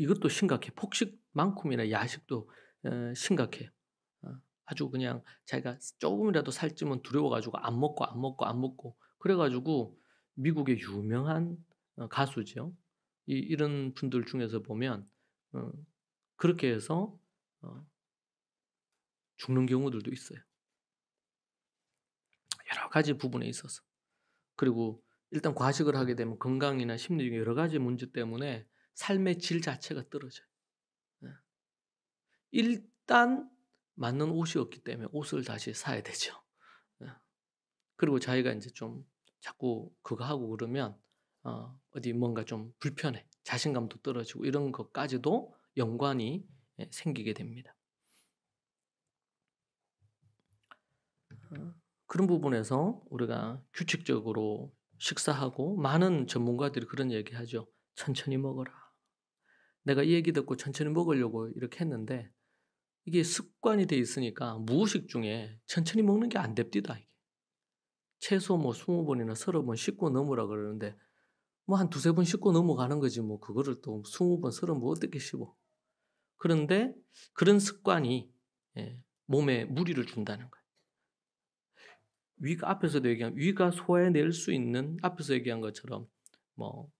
이것도 심각해. 폭식만큼이나 야식도 심각해요. 아주 그냥 자기가 쪼금이라도 살찌면 두려워 가지고 안 먹고, 안 먹고, 안 먹고 그래 가지고 미국의 유명한 가수죠. 이런 분들 중에서 보면 어 그렇게 해서 어 죽는 경우들도 있어요. 여러 가지 부분에 있어서. 그리고 일단 과식을 하게 되면 건강이나 심리적인 여러 가지 문제 때문에 삶의 질 자체가 떨어져요. 예. 일단 맞는 옷이 없기 때문에 옷을 다시 사야 되죠. 예. 그리고 자기가 인제 좀 자꾸 그거 하고 그러면 어디 뭔가 좀 불편해. 자신감도 떨어지고 이런 것까지도 연관이 생기게 됩니다. 어 그런 부분에서 우리가 규칙적으로 식사하고 많은 전문가들이 그런 얘기하죠. "천천히 먹어라." 내가 이 얘기 듣고 천천히 먹으려고 이렇게 했는데 이게 습관이 돼 있으니까 무의식 중에 천천히 먹는 게 안 됩디다 이게. 최소 뭐 20 번이나 30번 씻고 넘으라 그러는데 뭐 한 두세 번 씻고 넘어가는 거지 뭐 그거를 또 20 번 30번 어떻게 씹어. 그런데 그런 습관이 몸에 무리를 준다는 거예요. 위가 앞에서도 얘기한 위가 소화해낼 수 있는 앞에서 얘기한 것처럼 뭐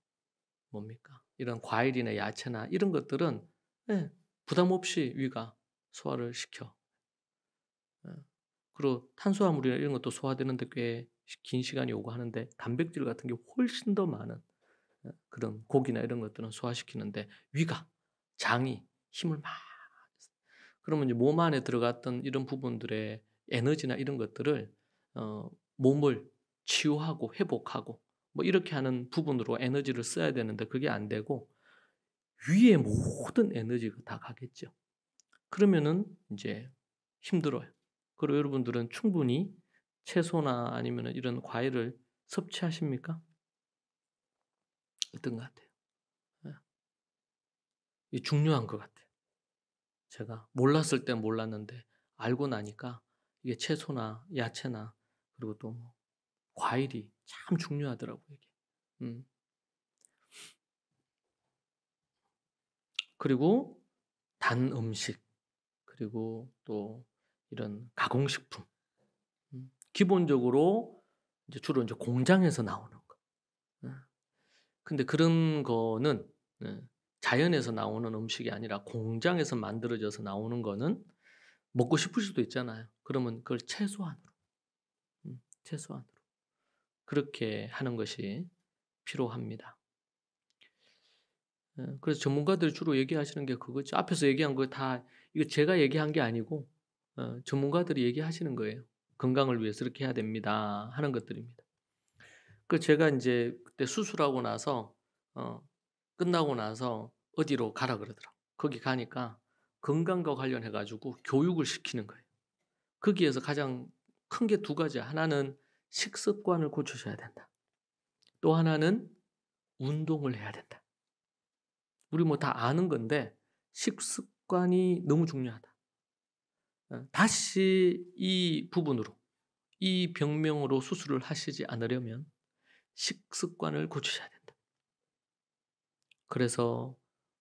뭡니까? 이런 과일이나 야채나 이런 것들은 예 부담 없이 위가 소화를 시켜. 예. 그리고 탄수화물이나 이런 것도 소화되는데 꽤 긴 시간이 오고 하는데 단백질 같은 게 훨씬 더 많은 그런 고기나 이런 것들은 소화시키는데 위가 장이 힘을 막 그러면 이제 몸 안에 들어갔던 이런 부분들의 에너지나 이런 것들을 어 몸을 치유하고 회복하고 뭐 이렇게 하는 부분으로 에너지를 써야 되는데 그게 안 되고 위에 모든 에너지가 다 가겠죠. 그러면은 인제 힘들어요. 그리고 여러분들은 충분히 채소나 아니면은 이런 과일을 섭취하십니까? 어떤 것 같아요? 예. 이게 중요한 것 같아요. 제가 몰랐을 땐 몰랐는데 알고 나니까 이게 채소나 야채나 그리고 또 뭐 과일이 참 중요하더라고요 이게. 음. 그리고 단 음식 그리고 또 이런 가공식품. 기본적으로 이제 주로 인제 공장에서 나오는 거. 예. 근데 그런 거는 예 자연에서 나오는 음식이 아니라 공장에서 만들어져서 나오는 거는 먹고 싶을 수도 있잖아요. 그러면 그걸 최소한으로, 최소한으로 그렇게 하는 것이 필요합니다. 예 그래서 전문가들이 주로 얘기하시는 게 그거죠. 앞에서 얘기한 거 다 이거 제가 얘기한 게 아니고 전문가들이 얘기하시는 거예요. "건강을 위해서 이렇게 해야 됩니다." 하는 것들입니다. 그 제가 인제 그때 수술하고 나서 어 끝나고 나서 어디로 가라 그러더라고요. 거기 가니까 건강과 관련해 가지고 교육을 시키는 거예요. 거기에서 가장 큰 게 두 가지야. 하나는 식습관을 고치셔야 된다. 또 하나는 운동을 해야 된다. 우리 뭐 다 아는 건데 식습관이 너무 중요하다. 다시 이 부분으로 이 병명으로 수술을 하시지 않으려면 식습관을 고치셔야 된다. 그래서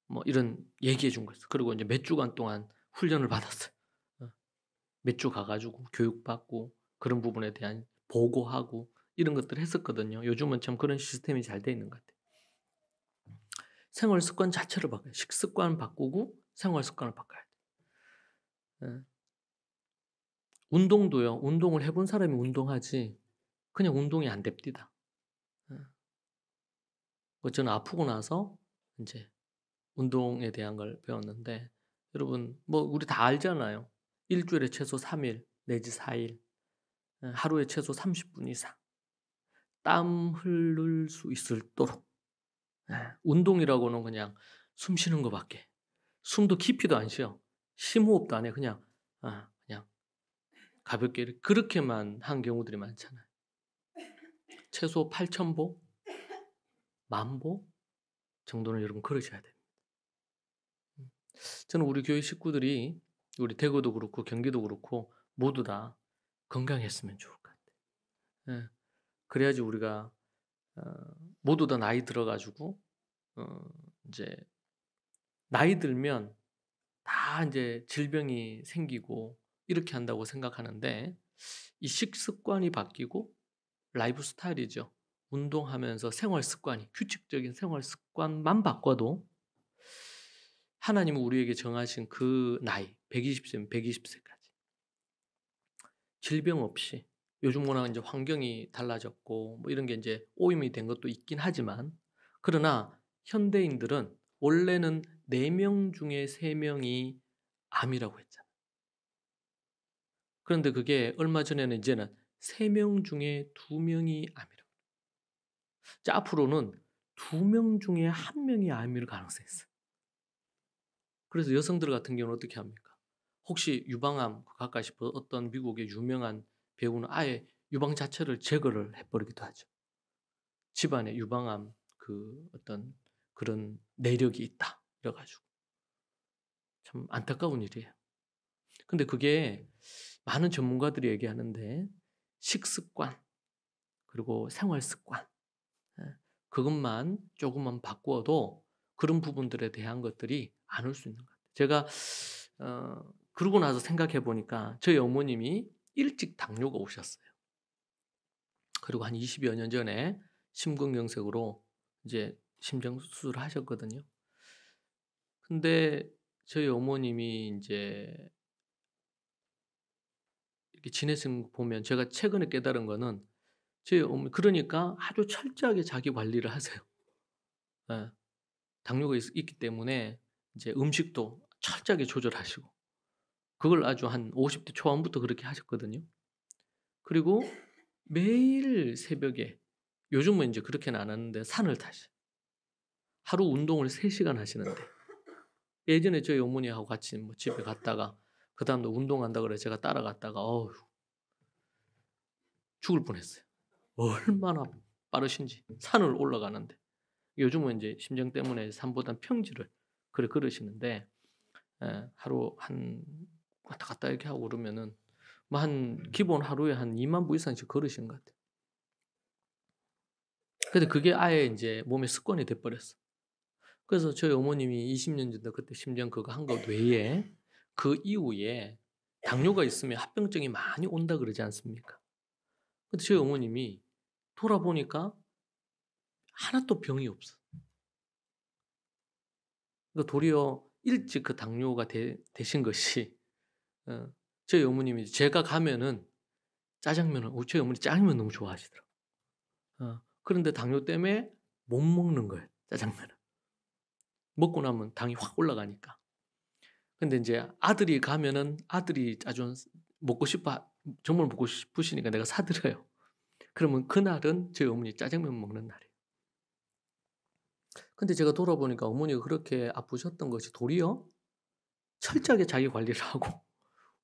뭐 이런 얘기해 준 거였어요. 그리고 이제 몇 주간 동안 훈련을 받았어요. 몇 주 가 가지고 교육받고 그런 부분에 대한 보고하고 이런 것들을 했었거든요. 요즘은 참 그런 시스템이 잘 돼 있는 것 같아요. 생활 습관 자체를 바꿔요. 식습관 바꾸고 생활 습관을 바꿔야 돼요. 예. 운동도요. 운동을 해본 사람이 운동하지 그냥 운동이 안 됩디다. 예. 저는 아프고 나서 인제 운동에 대한 걸 배웠는데 여러분 뭐 우리 다 알잖아요. 일 주일에 최소 3일 내지 4일 하루에 최소 30분 이상 땀 흘릴 수 있을도록 운동이라고는 그냥 숨 쉬는 거 밖에 숨도 깊이도 안 쉬어. 심호흡도 안 해. 그냥 그냥 가볍게 그렇게만 한 경우들이 많잖아요. 최소 8,000 보, 10,000 보 정도는 여러분 걸으셔야 돼요. 저는 우리 교회 식구들이 우리 대구도 그렇고 경기도 그렇고 모두 다 건강했으면 좋을 것 같아요. 예. 그래야지 우리가 어 모두 다 나이 들어 가지고 어 인제 나이 들면 다 인제 질병이 생기고 이렇게 한다고 생각하는데 이 식습관이 바뀌고 라이프 스타일이죠. 운동하면서 생활 습관이 규칙적인 생활 습관만 바꿔도 하나님은 우리에게 정하신 그 나이 120 세면 120 세까지 질병 없이 요즘 워낙 인제 환경이 달라졌고 뭐 이런 게 인제 오염이 된 것도 있긴 하지만 그러나 현대인들은 원래는 4명 중에 3 명이 암이라고 했잖아요. 그런데 그게 얼마 전에는 이제는 3명 중에 2 명이 암이라고. 자 앞으로는 2명 중에 1 명이 암일 가능성이 있어요. 그래서 여성들 같은 경우는 어떻게 합니까? 혹시 유방암 갈까 싶어 어떤 미국의 유명한 배우는 아예 유방 자체를 제거를 해 버리기도 하죠. 집안에 유방암 그 어떤 그런 내력이 있다 이래 가지고. 참 안타까운 일이에요. 근데 그게 많은 전문가들이 얘기하는데 식습관 그리고 생활 습관 그것만 조금만 바꾸어도 그런 부분들에 대한 것들이 안 올 수 있는 것 같아요. 제가 그러고 나서 생각해 보니까 저희 어머님이 일찍 당뇨가 오셨어요. 그리고 한 20여 년 전에 심근경색으로 이제 심장 수술을 하셨거든요. 근데 저희 어머님이 인제 이렇게 지내신 거 보면 제가 최근에 깨달은 거는 저희 어머니 그러니까 아주 철저하게 자기 관리를 하세요. 예. 당뇨가 있기 때문에 이제 음식도 철저하게 조절하시고 그걸 아주 한 50대 초반부터 그렇게 하셨거든요. 그리고 매일 새벽에 요즘은 인제 그렇게는 안 하는데 산을 타셔요. 하루 운동을 3 시간 하시는데 예전에 저희 어머니하고 같이 뭐 집에 갔다가 그다음 날 운동한다 그래 제가 따라갔다가 어우 죽을 뻔했어요. 얼마나 빠르신지 산을 올라가는데. 요즘은 인제 심정 때문에 산보단 평지를 걸으시는데 하루 한 왔다 갔다 이렇게 하고 그러면은 뭐 한 기본 하루에 한 2만 보 이상씩 걸으시는 것 같아요. 근데 그게 아예 인제 몸에 습관이 돼 버렸어. 그래서 저희 어머님이 20년 전에 그때 심장 그거 한 것 외에 그 이후에 당뇨가 있으면 합병증이 많이 온다 그러지 않습니까? 근데 저희 어머님이 돌아보니까 하나도 병이 없어. 그러니까 도리어 일찍 그 당뇨가 되신 것이 어 저희 어머님이 제가 가면은 짜장면을 저희 어머니 짜장면 너무 좋아하시더라고요. 그런데 당뇨 때문에 못 먹는 거예요, 짜장면을. 먹고 나면 당이 확 올라가니까. 근데 인제 아들이 가면은 아들이 짜장 먹고 싶어 정말 먹고 싶으시니까 내가 사 드려요. 그러면 그날은 저희 어머니 짜장면 먹는 날이에요. 근데 제가 돌아보니까 어머니가 그렇게 아프셨던 것이 도리어 철저하게 자기 관리를 하고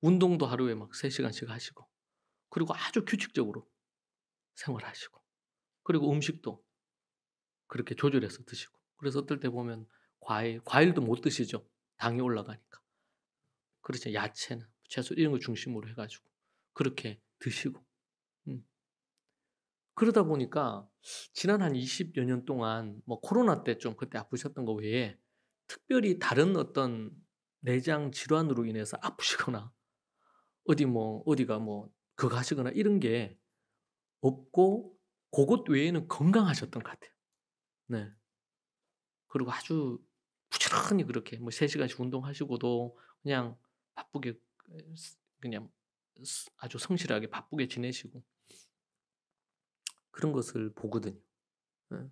운동도 하루에 막 3 시간씩 하시고 그리고 아주 규칙적으로 생활하시고 그리고 음식도 그렇게 조절해서 드시고 그래서 어떨 때 보면 과일도 못 드시죠, 당이 올라가니까. 그렇죠. 야채나 채소 이런 거 중심으로 해 가지고 그렇게 드시고 음 그러다 보니까 지난 한 20여 년 동안 뭐 코로나 때 좀 그때 아프셨던 거 외에 특별히 다른 어떤 내장 질환으로 인해서 아프시거나 어디가 뭐 그거 하시거나 이런 게 없고 고것 외에는 건강하셨던 것 같아요. 네. 그리고 아주 부지런히 그렇게 뭐 3 시간씩 운동하시고도 그냥 바쁘게 그냥 아주 성실하게 바쁘게 지내시고 그런 것을 보거든요. 예.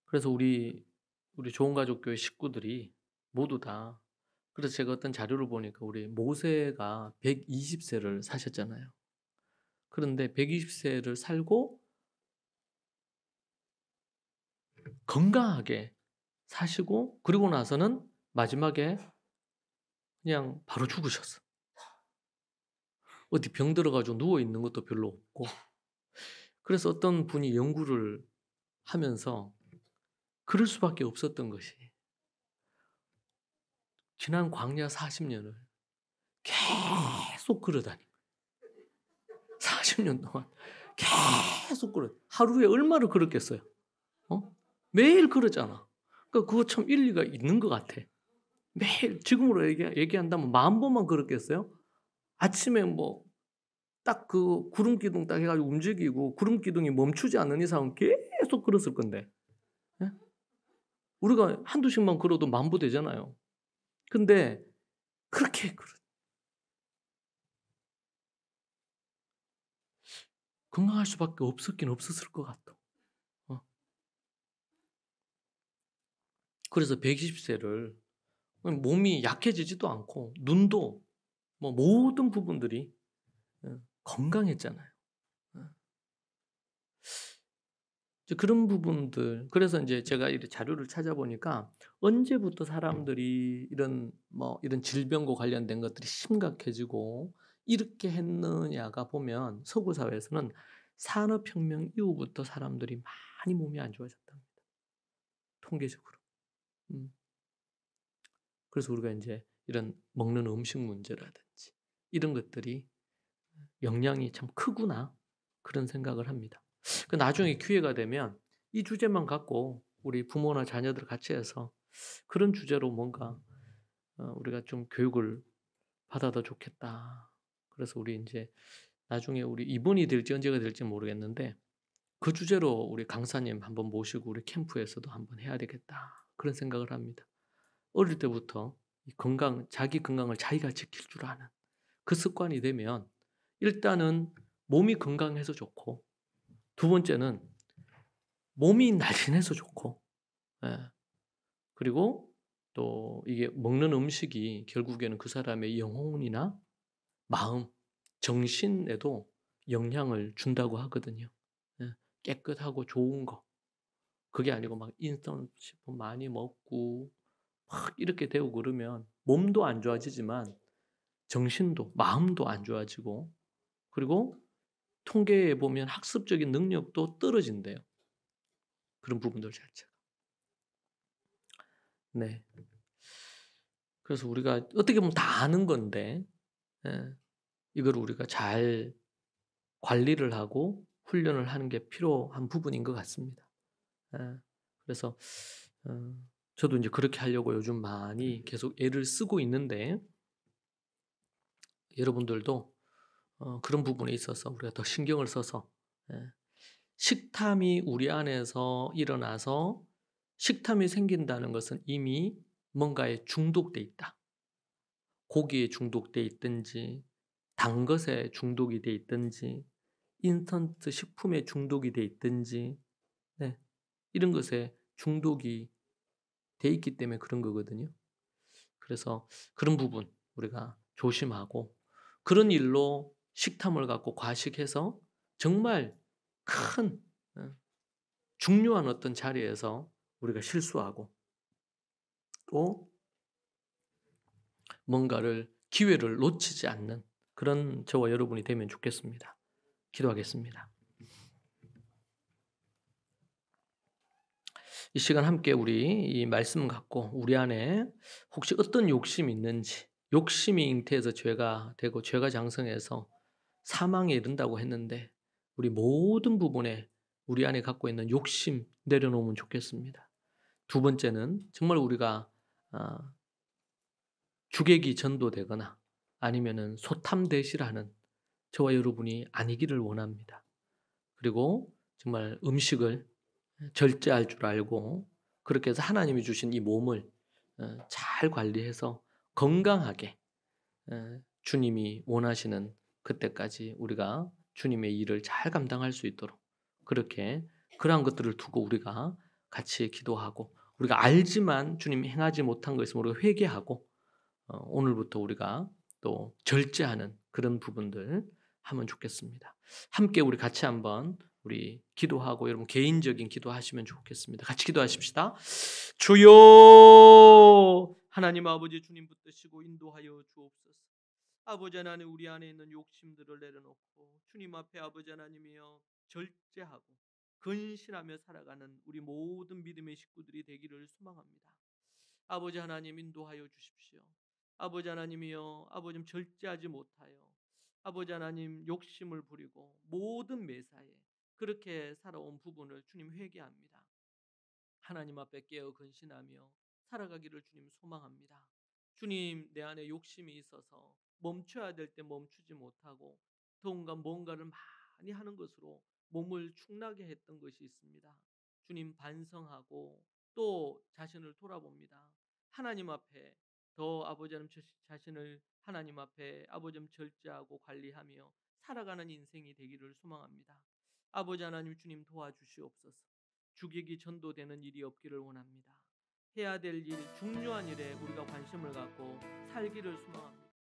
그래서 우리 좋은 가족 교회 식구들이 모두 다, 그래서 제가 어떤 자료를 보니까 우리 모세가 120 세를 사셨잖아요. 그런데 120 세를 살고 건강하게 사시고 그리고 나서는 마지막에 그냥 바로 죽으셨어. 어디 병 들어 가지고 누워 있는 것도 별로 없고. 그래서 어떤 분이 연구를 하면서 그럴 수밖에 없었던 것이 지난 광야 40년을 계속 걸어다닌 거예요. 40년 동안 계속 하루에 얼마를 걸었겠어요? 매일 걸었잖아. 그러니까 그거 참 일리가 있는 것 같아. 매일 지금으로 얘기한다면 10,000번만 걸었겠어요? 아침에 뭐 딱 그 구름 기둥 딱 해가지고 움직이고 구름 기둥이 멈추지 않는 이상은 계속 걸었을 건데. 예? 우리가 한두 씩만 걸어도 10,000보 되잖아요. 근데 그렇게 건강할 수밖에 없었긴 없었을 것 같아. 그래서 120세를 몸이 약해지지도 않고 눈도 뭐 모든 부분들이 건강했잖아요. 이제 그런 부분들, 그래서 이제 제가 이 자료를 찾아보니까 언제부터 사람들이 이런 질병과 관련된 것들이 심각해지고 이렇게 했느냐가 보면 서구 사회에서는 산업혁명 이후부터 사람들이 많이 몸이 안 좋아졌답니다. 통계적으로. 음. 그래서 우리가 이제 이런 먹는 음식 문제라든지 이런 것들이 영향이 참 크구나 그런 생각을 합니다. 그 나중에 기회가 되면 이 주제만 갖고 우리 부모나 자녀들 같이 해서 그런 주제로 뭔가 우리가 좀 교육을 받아도 좋겠다. 그래서 우리 이제 나중에 우리 이번이 될지 언제가 될지 모르겠는데 그 주제로 우리 강사님 한번 모시고 우리 캠프에서도 한번 해야 되겠다. 그런 생각을 합니다. 어릴 때부터 자기 건강을 자기가 지킬 줄 아는 그 습관이 되면 일단은 몸이 건강해서 좋고 두 번째는 몸이 날씬해서 좋고 예. 그리고 또 이게 먹는 음식이 결국에는 그 사람의 영혼이나 마음, 정신에도 영향을 준다고 하거든요. 예. 깨끗하고 좋은 거. 그게 아니고 막 인스턴트 식품 많이 먹고 막 이렇게 되고 그러면 몸도 안 좋아지지만 정신도 마음도 안 좋아지고 그리고 통계에 보면 학습적인 능력도 떨어진대요. 그런 부분들 자체가. 네. 그래서 우리가 어떻게 보면 다 아는 건데 예, 이걸 우리가 잘 관리를 하고 훈련을 하는 게 필요한 부분인 것 같습니다. 예. 그래서 저도 이제 그렇게 하려고 요즘 많이 계속 애를 쓰고 있는데 여러분들도 그런 부분에 있어서 우리가 더 신경을 써서 예, 식탐이 우리 안에서 일어나서 식탐이 생긴다는 것은 이미 뭔가에 중독돼 있다. 고기에 중독돼 있든지 단 것에 중독이 돼 있든지 인스턴트 식품에 중독이 돼 있든지 네, 이런 것에 중독이 돼 있기 때문에 그런 거거든요. 그래서 그런 부분 우리가 조심하고 그런 일로 식탐을 갖고 과식해서 정말 큰 중요한 어떤 자리에서 우리가 실수하고 또 뭔가를 기회를 놓치지 않는 그런 저와 여러분이 되면 좋겠습니다. 기도하겠습니다. 이 시간 함께 우리 이 말씀 갖고 우리 안에 혹시 어떤 욕심이 있는지 욕심이 잉태해서 죄가 되고 죄가 장성해서 사망에 이른다고 했는데 우리 모든 부분에 우리 안에 갖고 있는 욕심 내려놓으면 좋겠습니다. 두 번째는 정말 우리가 아 주객이 전도되거나 아니면은 소탐대실하는 저와 여러분이 아니기를 원합니다. 그리고 정말 음식을 절제할 줄 알고 그렇게 해서 하나님이 주신 이 몸을 잘 관리해서 건강하게 주님이 원하시는 그때까지 우리가 주님의 일을 잘 감당할 수 있도록 그렇게 그러한 것들을 두고 우리가 같이 기도하고 우리가 알지만 주님이 행하지 못한 것을 우리가 회개하고 오늘부터 우리가 또 절제하는 그런 부분들 하면 좋겠습니다. 함께 우리 같이 한번 우리 기도하고 여러분 개인적인 기도하시면 좋겠습니다. 같이 기도하십시다. 주여 하나님 아버지 주님 붙드시고 인도하여 주옵소서. 아버지 하나님 우리 안에 있는 욕심들을 내려놓고 주님 앞에 아버지 하나님이여 절제하고 근신하며 살아가는 우리 모든 믿음의 식구들이 되기를 소망합니다. 아버지 하나님 인도하여 주십시오. 아버지 하나님이여 아버지 절제하지 못하여 아버지 하나님 욕심을 부리고 모든 매사에 그렇게 살아온 부분을 주님 회개합니다. 하나님 앞에 깨어 근신하며 살아가기를 주님 소망합니다. 주님 내 안에 욕심이 있어서 멈춰야 될 때 멈추지 못하고 더군가 뭔가를 많이 하는 것으로 몸을 축나게 했던 것이 있습니다. 주님 반성하고 또 자신을 돌아봅니다. 하나님 앞에 더 아버지 하나님 자신을 하나님 앞에 아버지 하나님 절제하고 관리하며 살아가는 인생이 되기를 소망합니다. 아버지 하나님 주님 도와주시옵소서. 주객이 전도되는 일이 없기를 원합니다. 해야 될 일, 중요한 일에 우리가 관심을 갖고 살기를 소망합니다.